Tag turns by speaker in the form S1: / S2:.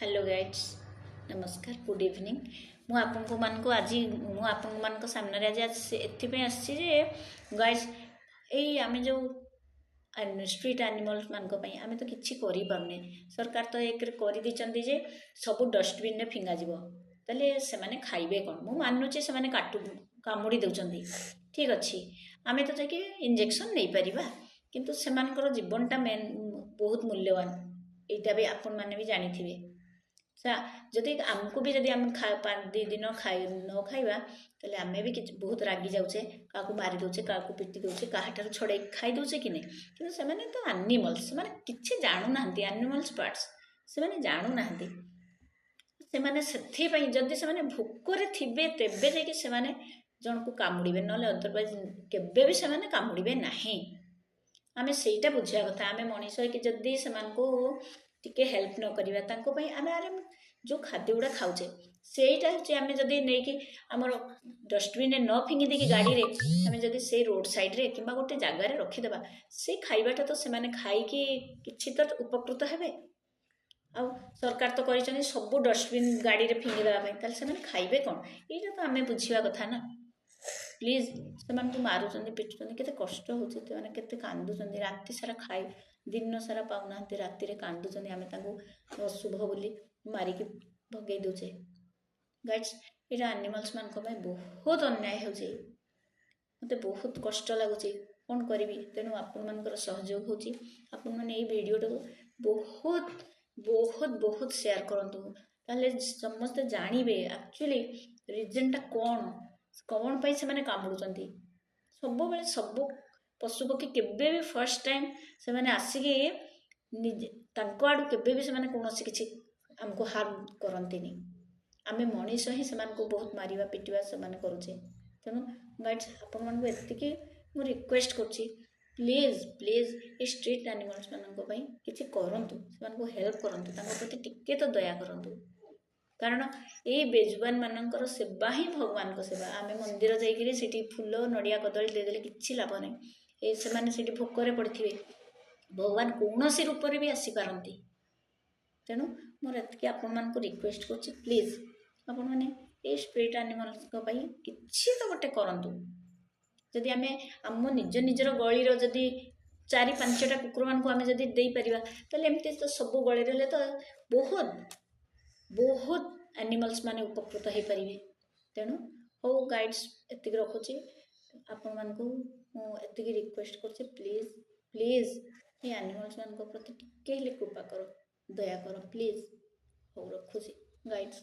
S1: Hello guides नमस्कार good evening मु आपको मान को आज मु आपको मान सामने आज एथपाई आसी गाइड्स यही आम जो स्ट्रीट एनिमल्स मान आम तो किसी करें सरकार तो एक कर जे सब डस्टबिन में फिंगा ताले से खाइबे कौन मु मानुचे से काटु कामुड़ी दौरान ठीक अच्छे आम तो जाकि इंजेक्शन नहीं पारिबा किंतु से जीवनटा मेन बहुत मूल्यवान यहाँ भी आपण मैंने भी जानी जदि आमको भी जदि आम दी दिन खाई न खाइबा ताले आमे भी बहुत रागी जाऊे क्या मारी दौचे क्या पिटी दौचे क्या छड़े खाई दौचे कि नहीं कि से तो एनिमल्स से किसी जानू ना एनिमल्स पार्ट्स से जानू ना से जदि से भोकर थे तेबे जाकि से जन को कामुड़े ना अदरवाइज केबे भी से कामुड़े ना आम से बुझा कथा आम मनीष कि जदि से टिके हेल्प न करिबा आम जो खाद्य गुड़ा खाऊे सेटा हमें जदि नहीं आमर डस्टबिन न फिंगी देकी गाड़ी रे आम जदि से रोड साइड रे कि गोटे जगार रखीदे से खाइबाटा तो से खाइकी किछि तो उपकृत हेबे आ सरकार तो कर सब डस्टबिन गाड़ी रे फिंगी देवाई से खाइबे कौन यहाँ तो आम बुझा कथा ना प्लीज से मारुंच पिटुंट के कष्ट होते कांदुंट राति सारा खाई दिन सारा पाऊना राति कांदुंट आम अशुभ बोली मारिकी भगे दौचे गाइड्स यहाँ एनिमल्स मान बहुत अन्याय होते बहुत कष्ट लगुच कौन करी तेणु आपण मान सहयोग होने भिडियो बहुत बहुत बहुत शेयर करूँ ताले समस्ते जानवे एक्चुअली रिजनटा कौन पाई से कामुड़ुंट सब बेले सब पशुपक्षी केबे भी फर्स्ट टाइम से आसिकी निजे आड़ू केबे भी से कौन किसी आमको हार्म करती आम मनीष ही से बहुत मारिबा पिटिबा से करुचे तेणु गाइड्स आपण मानक एतिकी मु रिक्वेस्ट करुच्ची प्लीज प्लीज ये स्ट्रीट एनिमल्स मान किसी करंतु से हेल्प करंतु प्रति टिके तो दया करंतु कारण ये बेजुबान मानकर सेवा ही भगवान को सेवा आम मंदिर जाकि फूल नड़िया कदली देदेले किसी लाभ नहीं ये से भोकर पड़े भगवान कौन सी रूप भी आसीपारती तेणु मोर एतिकी आपण मान रिक्वेस्ट करुच्ची प्लीज आपण मैंने ये स्ट्रीट एनिमल्स किसी तो गोटे करूँ जदि आम आम निज निजर गली जदि 4-5टा कुकुर मान आम जदि दे पार एमती तो सब गली तो बहुत बहुत एनिमल्स माने उपकृत हो पारे तेणु हो गाइड्स एतिक रखुची आपण मानकु एतिक रिक्वेस्ट करछि प्लीज प्लीज ये एनिमल्स मान प्रति टिके कृपा करो दया करो प्लीज हो रखुची गाइड्स।